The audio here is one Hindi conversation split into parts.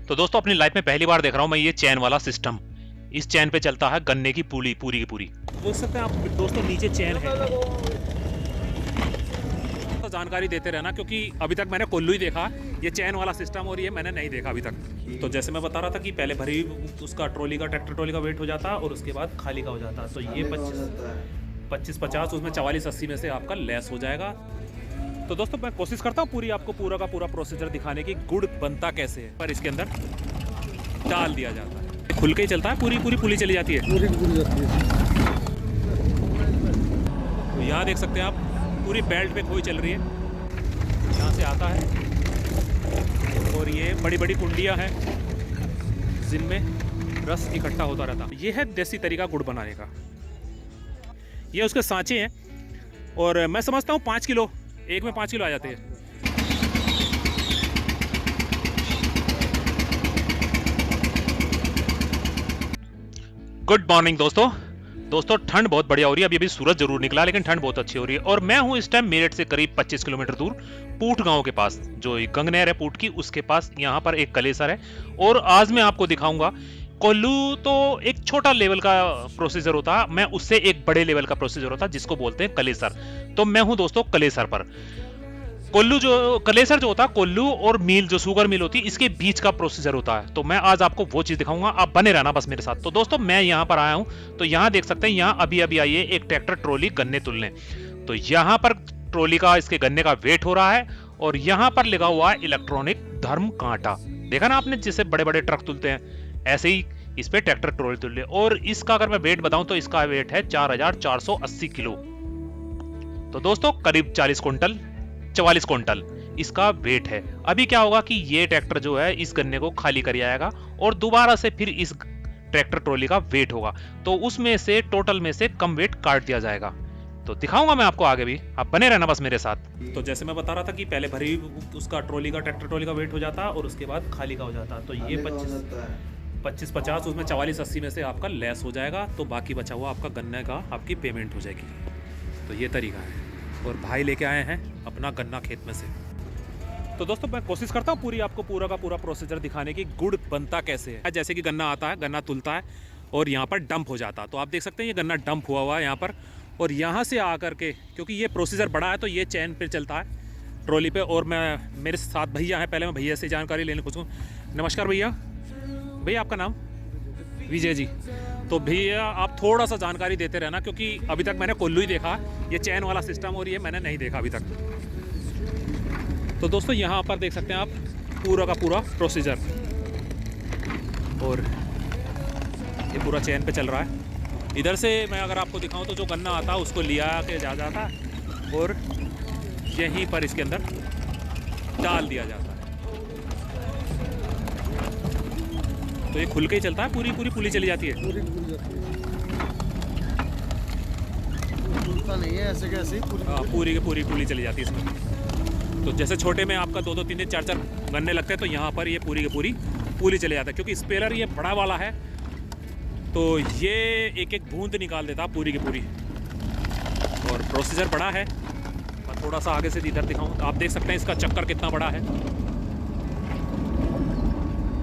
तो दोस्तों अपनी लाइफ में पहली बार देख रहा हूँ मैं ये चैन वाला सिस्टम। इस चैन पे चलता है गन्ने की पूरी पूरी की पूरी। देख सकते हैं आप दोस्तों नीचे चैन है। तो जानकारी देते रहना क्योंकि अभी तक मैंने कोल्लू ही देखा ये चैन वाला सिस्टम और ये मैंने नहीं देखा अभी तक। तो जैसे मैं बता रहा था कि पहले भरी उसका ट्रैक्टर ट्रॉली का वेट हो जाता और उसके बाद खाली का हो जाता। तो ये 25-50 उसमें 44-80 में से आपका लेस हो जाएगा। तो दोस्तों मैं कोशिश करता हूँ पूरी आपको पूरा का पूरा प्रोसीजर दिखाने की गुड़ बनता कैसे है। पर इसके अंदर डाल दिया जाता है, खुल के ही चलता है, पूरी पूरी पुली चली जाती है। तो यहाँ देख सकते हैं आप पूरी बेल्ट पे खोई चल रही है, यहाँ से आता है और ये बड़ी बड़ी कुंडियाँ हैं जिनमें रस इकट्ठा होता रहता है। ये है देसी तरीका गुड़ बनाने का। ये उसके सांचे हैं और मैं समझता हूँ 5 किलो, एक में 5 किलो आ जाते हैं। गुड मॉर्निंग दोस्तों ठंड बहुत बढ़िया हो रही है। अभी सूरज जरूर निकला लेकिन ठंड बहुत अच्छी हो रही है। और मैं हूं इस टाइम मेरठ से करीब 25 किलोमीटर दूर पूट गांव के पास, जो गंगनहर है पूट की, उसके पास यहाँ पर एक कलेसर है। और आज मैं आपको दिखाऊंगा कोल्लू तो एक छोटा लेवल का प्रोसीजर होता है, मैं उससे एक बड़े लेवल का प्रोसीजर होता है जिसको बोलते हैं कलेसर। तो मैं हूं दोस्तों कलेसर पर। कोल्लू जो कलेसर जो होता है, कोल्लू और मिल जो शुगर मिल होती है, इसके बीच का प्रोसीजर होता है। तो मैं आज आपको वो चीज दिखाऊंगा, आप बने रहना बस मेरे साथ। तो दोस्तों मैं यहाँ पर आया हूँ, तो यहाँ देख सकते हैं, यहाँ अभी अभी आई है एक ट्रैक्टर ट्रॉली गन्ने तुलने। तो यहाँ पर ट्रॉली का इसके गन्ने का वेट हो रहा है और यहाँ पर लगा हुआ है इलेक्ट्रॉनिक धर्म कांटा। देखा ना आपने, जिससे बड़े बड़े ट्रक तुलते हैं, ऐसे ही इस पे ट्रैक्टर ट्रॉली तुल ले। और इसका अगर मैं वेट बताऊं तो इसका वेट है 4480 किलो। तो दोस्तों करीब 44 क्विंटल इसका वेट है। अभी क्या होगा कि ये ट्रैक्टर जो है इस गन्ने को खाली कर आएगा और दोबारा से फिर इस ट्रैक्टर ट्रॉली का वेट होगा, तो उसमें से टोटल में से कम वेट काट दिया जाएगा। तो दिखाऊंगा मैं आपको आगे भी, आप बने रहना बस मेरे साथ। तो जैसे मैं बता रहा था कि पहले भरी उसका ट्रैक्टर ट्रॉली का वेट हो जाता और उसके बाद खाली का हो जाता। तो ये 25-50 उसमें 44-80 में से आपका लेस हो जाएगा। तो बाकी बचा हुआ आपका गन्ने का आपकी पेमेंट हो जाएगी। तो ये तरीका है और भाई लेके आए हैं अपना गन्ना खेत में से। तो दोस्तों मैं कोशिश करता हूँ पूरी आपको पूरा का पूरा प्रोसीजर दिखाने की गुड़ बनता कैसे है। जैसे कि गन्ना आता है, गन्ना तुलता है और यहाँ पर डंप हो जाता है। तो आप देख सकते हैं ये गन्ना डंप हुआ है यहाँ पर, और यहाँ से आकर के, क्योंकि ये प्रोसीजर बड़ा है तो ये चैन पे चलता है ट्रॉली पे। और मैं मेरे साथ भैया हैं, पहले मैं भैया से जानकारी लेने खुश हूँ। नमस्कार भैया। भैया आपका नाम? विजय जी। तो भैया आप थोड़ा सा जानकारी देते रहना क्योंकि अभी तक मैंने कोल्लू ही देखा ये चैन वाला सिस्टम और ये मैंने नहीं देखा अभी तक। तो दोस्तों यहाँ पर देख सकते हैं आप पूरा का पूरा प्रोसीजर, और ये पूरा चैन पे चल रहा है। इधर से मैं अगर आपको दिखाऊं तो जो गन्ना आता है उसको लिया के जा जाता और यहीं पर इसके अंदर डाल दिया जाता है। तो ये खुल के ही चलता है, पूरी पूरी पुली चली जाती है। नहीं है ऐसे कैसे पूरी की पूरी पुली चली जाती है इसमें। तो जैसे छोटे में आपका 2-2, 3-3, 4-4 गन्ने लगते हैं, तो यहाँ पर ये पूरी की पूरी पुली चली जाता है। क्योंकि स्पेलर ये बड़ा वाला है तो ये एक एक बूंद निकाल देता पूरी की पूरी, और प्रोसीजर बड़ा है। मैं थोड़ा सा आगे से इधर दिखाऊं तो आप देख सकते हैं इसका चक्कर कितना बड़ा है,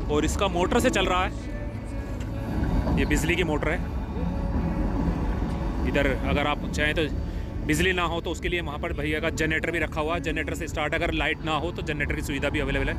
और इसका मोटर से चल रहा है, ये बिजली की मोटर है। इधर अगर आप चाहें तो बिजली ना हो तो उसके लिए वहाँ पर भैया का जनरेटर भी रखा हुआ है, जनरेटर से स्टार्ट। अगर लाइट ना हो तो जनरेटर की सुविधा भी अवेलेबल है।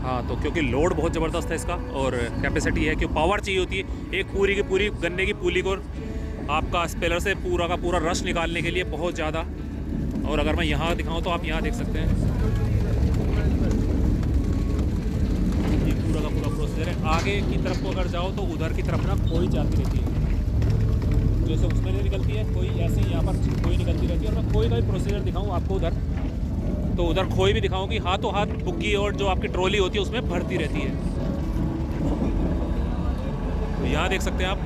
हाँ, तो क्योंकि लोड बहुत ज़बरदस्त है इसका और कैपेसिटी है कि पावर चाहिए होती है एक पूरी की पूरी गन्ने की पुली को आपका स्पेलर से पूरा का पूरा रस निकालने के लिए बहुत ज़्यादा। और अगर मैं यहाँ दिखाऊँ तो आप यहाँ देख सकते हैं ये पूरा का पूरा प्रोसीजर है। आगे की तरफ को अगर जाओ तो उधर की तरफ ना खोई जाती रहती है, जैसे उसमें नहीं निकलती है कोई, ऐसे ही यहाँ पर खोई निकलती रहती है। और मैं खोई का भी प्रोसीजर दिखाऊँ आपको उधर, तो उधर खोई भी दिखाऊँ कि हाथों हाथ बुग्गी और जो आपकी ट्रॉली होती है उसमें भरती रहती है। तो यहाँ देख सकते हैं आप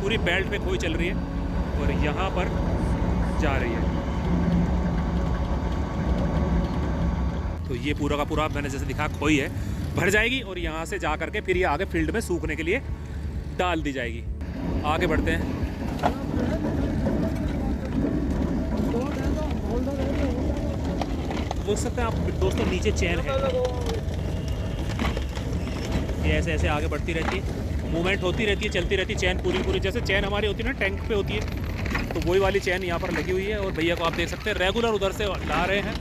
पूरी बेल्ट पे खोई चल रही है और यहाँ पर जा रही है। तो ये पूरा का पूरा मैंने जैसे दिखा खोई है, भर जाएगी और यहाँ से जा करके फिर ये आगे फील्ड में सूखने के लिए डाल दी जाएगी। आगे बढ़ते हैं। देख सकते हैं आप दोस्तों नीचे चैन है। ये ऐसे ऐसे आगे बढ़ती रहती है, मूवमेंट होती रहती है, चलती रहती है। चैन पूरी पूरी जैसे चैन हमारी होती है ना टैंक पे होती है, तो वही वाली चैन यहाँ पर लगी हुई है। और भैया को आप देख सकते हैं रेगुलर उधर से ला रहे हैं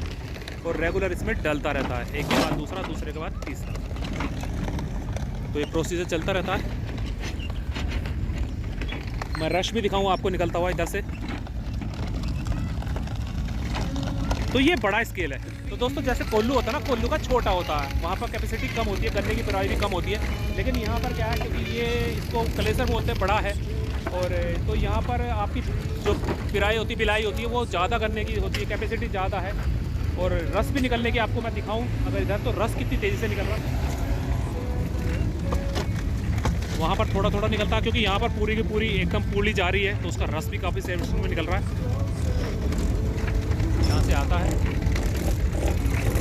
और रेगुलर इसमें डलता रहता है, एक के बाद दूसरा, दूसरे के बाद तीसरा। तो ये प्रोसीजर चलता रहता है। मैं रश भी दिखाऊंगा आपको निकलता हुआ इधर से। तो ये बड़ा स्केल है। तो दोस्तों जैसे कोल्लू होता है ना, कोल्लू का छोटा होता है, वहाँ पर कैपेसिटी कम होती है, गन्ने की पिराई भी कम होती है। लेकिन यहाँ पर क्या है कि ये इसको कलेसर बोलते हैं, बड़ा है। और तो यहाँ पर आपकी जो पिराई होती है, बिलाई होती है, वो ज़्यादा गन्ने की होती है, कैपेसिटी ज़्यादा है। और रस भी निकलने की आपको मैं दिखाऊँ अगर इधर, तो रस कितनी तेज़ी से निकल रहा है। वहाँ पर थोड़ा थोड़ा निकलता है क्योंकि यहाँ पर पूरी की पूरी एकदम पूली जा रही है, तो उसका रस भी काफ़ी सेव में निकल रहा है, यहाँ से आता है।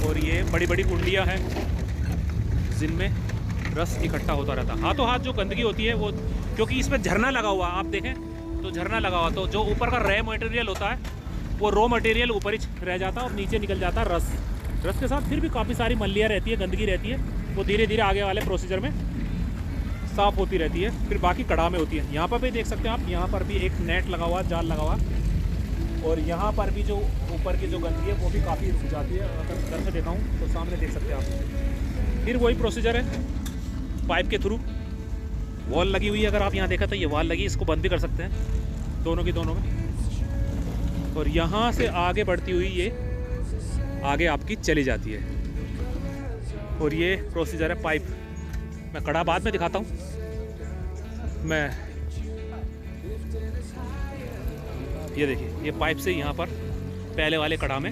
और ये बड़ी बड़ी कुंडियाँ हैं जिनमें रस इकट्ठा होता रहता है। हाथों हाथ जो गंदगी होती है वो, क्योंकि इसमें झरना लगा हुआ, आप देखें तो झरना लगा हुआ, तो जो ऊपर का रे मटेरियल होता है वो रॉ मटेरियल ऊपर ही रह जाता है और नीचे निकल जाता है रस। रस के साथ फिर भी काफ़ी सारी मल्लियाँ रहती है, गंदगी रहती है, वो धीरे धीरे आगे वाले प्रोसीजर में साफ़ होती रहती है, फिर बाकी कड़ा में होती है। यहाँ पर भी देख सकते हैं आप, यहाँ पर भी एक नेट लगा हुआ, जाल लगा हुआ, और यहाँ पर भी जो ऊपर की जो गंदगी है वो भी काफ़ी रुक जाती है। अगर इधर से दिखाऊँ तो सामने देख सकते हैं आप। फिर वही प्रोसीजर है, पाइप के थ्रू वॉल लगी हुई है। अगर आप यहाँ देखा तो ये वॉल लगी, इसको बंद भी कर सकते हैं दोनों की दोनों में। और यहाँ से आगे बढ़ती हुई ये आगे आपकी चली जाती है। और ये प्रोसीजर है पाइप। मैं कड़ा बाद में दिखाता हूँ। मैं ये देखिए, ये पाइप से यहाँ पर पहले वाले कड़ा में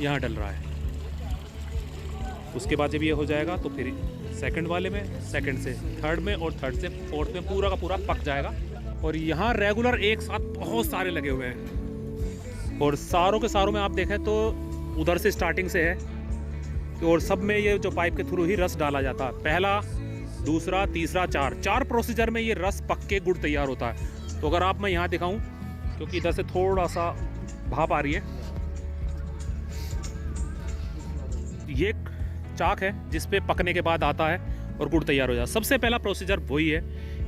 यहाँ डल रहा है। उसके बाद जब ये हो जाएगा तो फिर सेकंड वाले में, सेकंड से थर्ड में, और थर्ड से फोर्थ में पूरा का पूरा पक जाएगा। और यहाँ रेगुलर एक साथ बहुत सारे लगे हुए हैं, और सारों के सारों में आप देखें तो उधर से स्टार्टिंग से है, और सब में ये जो पाइप के थ्रू ही रस डाला जाता है। पहला, दूसरा, तीसरा, चार प्रोसीजर में ये रस पक के गुड़ तैयार होता है। तो अगर आप मैं यहाँ दिखाऊं, क्योंकि इधर से थोड़ा सा भाप आ रही है, ये चाक है जिस पे पकने के बाद आता है और गुड़ तैयार हो जाता है। सबसे पहला प्रोसीजर वही है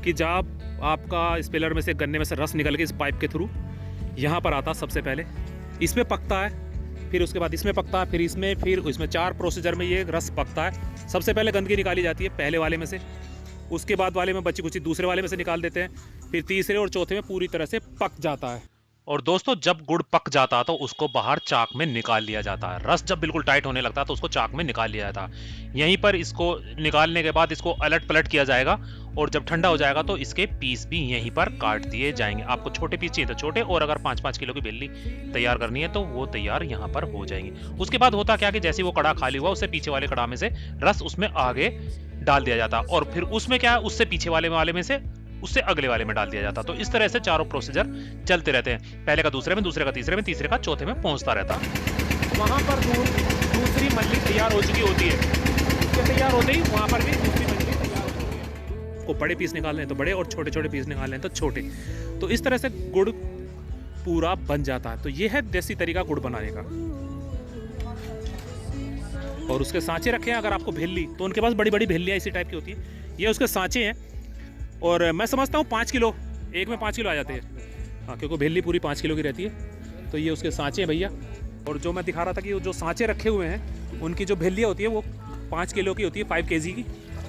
कि जब आपका स्पेलर में से, गन्ने में से रस निकल के इस पाइप के थ्रू यहाँ पर आता, सबसे पहले इसमें पकता है, फिर उसके बाद इसमें पकता है, फिर इसमें 4 प्रोसीजर में ये रस पकता है। सबसे पहले गंदगी निकाली जाती है पहले वाले में से, उसके बाद वाले में बची कुछ दूसरे वाले में से निकाल देते हैं, फिर तीसरे और चौथे में पूरी तरह से पक जाता है। और दोस्तों जब गुड़ पक जाता है तो उसको बाहर चाक में निकाल लिया जाता है। रस जब बिल्कुल टाइट होने लगता है तो उसको चाक में निकाल लिया जाता है। यहीं पर इसको निकालने के बाद इसको अलट पलट किया जाएगा, और जब ठंडा हो जाएगा तो इसके पीस भी यहीं पर काट दिए जाएंगे। आपको छोटे पीस चाहिए तो छोटे, और अगर 5-5 किलो की बेल्ली तैयार करनी है तो वो तैयार यहाँ पर हो जाएंगी। उसके बाद होता क्या कि जैसे वो कड़ा खाली हुआ, उससे पीछे वाले कड़ा में से रस उसमें आगे डाल दिया जाता, और फिर उसमें क्या है, उससे पीछे वाले में से उससे अगले वाले में डाल दिया जाता। तो इस तरह से चारों प्रोसीजर चलते रहते हैं, पहले का दूसरे में, दूसरे का तीसरे में, तीसरे का चौथे में पहुंचता रहता। वहां पर दूसरी मल्ली तैयार हो चुकी होती है, उसके तैयार होते ही वहां पर भी दूसरी मल्ली तैयार होती है। को बड़े पीस निकालने हैं तो बड़े, और छोटे छोटे पीस निकालने हैं तो छोटे। तो इस तरह से गुड़ पूरा बन जाता है। तो ये है देसी तरीका गुड़ बनाने का। और उसके सांचे रखे हैं, अगर आपको भेल्ली, तो उनके पास बड़ी बड़ी भेल्लियाँ इसी टाइप की होती है। ये उसके सांचे हैं, और मैं समझता हूँ 5 किलो, एक में 5 किलो आ जाते हैं। हाँ, क्योंकि भेल्ली पूरी 5 किलो की रहती है। तो ये उसके सांचे हैं भैया। और जो मैं दिखा रहा था कि जो सांचे रखे हुए हैं, उनकी जो भेल्लियाँ होती है वो 5 किलो की होती है, 5 kg की,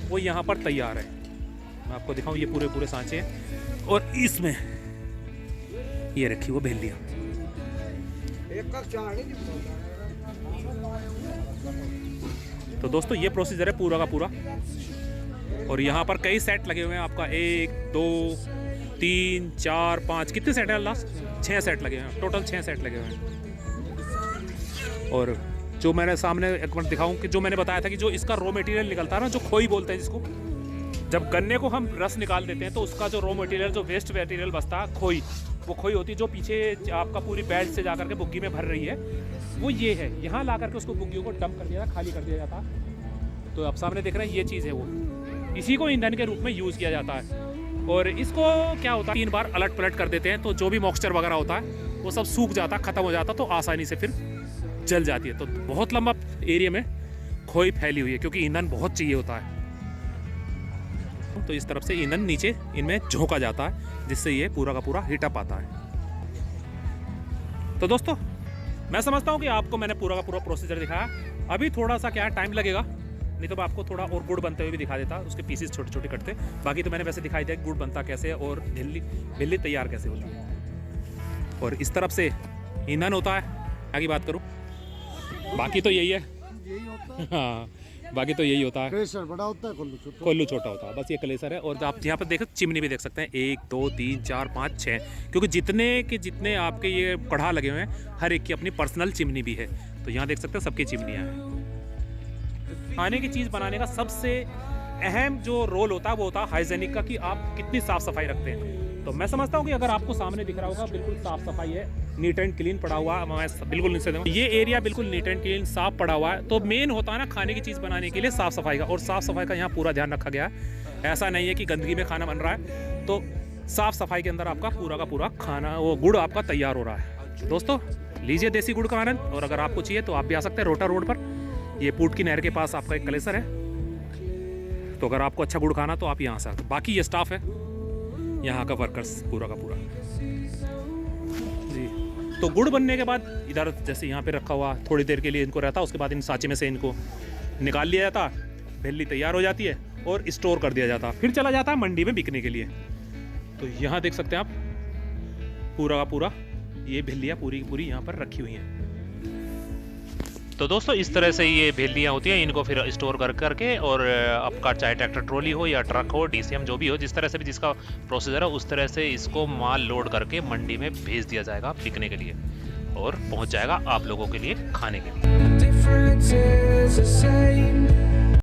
वो यहाँ पर तैयार है। मैं आपको दिखाऊँ, ये पूरे पूरे सांचे हैं, और इसमें ये रखी वो भेल्लियाँ। तो दोस्तों ये प्रोसीजर है पूरा का पूरा। और यहाँ पर कई सेट लगे हुए हैं आपका, 1 2 3 4 5, कितने सेट है लास्ट? 6 सेट लगे हुए हैं, टोटल 6 सेट लगे हुए हैं। और जो मैंने सामने एक बार दिखाऊं कि जो मैंने बताया था कि जो इसका रॉ मटेरियल निकलता है ना, जो खोई बोलते हैं जिसको, जब गन्ने को हम रस निकाल देते हैं तो उसका जो रॉ मटेरियल, जो वेस्ट मटेरियल बचता है, खोई, वो खोई होती है जो पीछे आपका पूरी बेल्ट से जा करके बुग्गी में भर रही है, वो ये है। यहाँ ला करके उसको बुग्गियों को डंप कर दिया जाता, खाली कर दिया जाता। तो आप सामने देख रहे हैं, ये चीज़ है वो, इसी को ईंधन के रूप में यूज़ किया जाता है। और इसको क्या होता है, 3 बार अलट पलट कर देते हैं, तो जो भी मॉइस्चर वगैरह होता है वो सब सूख जाता, ख़त्म हो जाता, तो आसानी से फिर जल जाती है। तो बहुत लंबा एरिया में खोई फैली हुई है, क्योंकि ईंधन बहुत चाहिए होता है। तो इस तरफ से ईंधन नीचे इनमें झोंका जाता है, जिससे ये पूरा का पूरा हीटअप आता है। तो दोस्तों मैं समझता हूँ कि आपको मैंने पूरा का पूरा प्रोसीजर दिखाया। अभी थोड़ा सा क्या टाइम लगेगा, नहीं तो मैं आपको थोड़ा और गुड़ बनते हुए भी दिखा देता, उसके पीसेस छोटे छोटे कटते। बाकी तो मैंने वैसे दिखाई दिया गुड़ बनता कैसे है और भिल्ली तैयार कैसे होती है। और इस तरफ से ईंधन होता है, आगे बात करूँ, बाकी तो यही है। हाँ, बाकी तो यही होता है। कलेसर बड़ा होता है, कोल्लू छोटा होता है, बस ये कलेसर है। और आप यहाँ पर देखो चिमनी भी देख सकते हैं, 1 2 3 4 5 6, क्योंकि जितने आपके ये कढ़ा लगे हुए हैं, हर एक की अपनी पर्सनल चिमनी भी है। तो यहाँ देख सकते हो सबकी चिमनियाँ हैं। खाने की चीज़ बनाने का सबसे अहम जो रोल होता है वो होता है हाइजेनिक का, कि आप कितनी साफ़ सफाई रखते हैं। तो मैं समझता हूँ कि अगर आपको सामने दिख रहा होगा बिल्कुल साफ़ सफाई है, नीट एंड क्लीन पड़ा हुआ, मैं बिल्कुल नहीं सकता, ये एरिया बिल्कुल नीट एंड क्लीन साफ पड़ा हुआ है। तो मेन होता है ना खाने की चीज़ बनाने के लिए साफ़ सफाई का, और साफ़ सफाई का यहाँ पूरा ध्यान रखा गया है। ऐसा नहीं है कि गंदगी में खाना बन रहा है, तो साफ़ सफाई के अंदर आपका पूरा का पूरा खाना, वो गुड़ आपका तैयार हो रहा है। दोस्तों लीजिए देसी गुड़ का आनंद, और अगर आपको चाहिए तो आप भी आ सकते हैं रोटा रोड पर। ये पूट की नहर के पास आपका एक कलेसर है, तो अगर आपको अच्छा गुड़ खाना तो आप यहाँ से। बाकी ये स्टाफ है यहाँ का, वर्कर्स पूरा का पूरा जी। तो गुड़ बनने के बाद इधर जैसे यहाँ पे रखा हुआ थोड़ी देर के लिए इनको रहता, उसके बाद इन सांचे में से इनको निकाल लिया जाता, भिल्ली तैयार हो जाती है और स्टोर कर दिया जाता, फिर चला जाता है मंडी में बिकने के लिए। तो यहाँ देख सकते हैं आप पूरा का पूरा ये भिल्लियाँ पूरी की पूरी यहाँ पर रखी हुई हैं। तो दोस्तों इस तरह से ये भेलियाँ होती हैं, इनको फिर स्टोर करके और आपका चाहे ट्रैक्टर ट्रॉली हो या ट्रक हो, डीसीएम जो भी हो, जिस तरह से भी जिसका प्रोसीजर है उस तरह से इसको माल लोड करके मंडी में भेज दिया जाएगा बिकने के लिए, और पहुंच जाएगा आप लोगों के लिए खाने के लिए।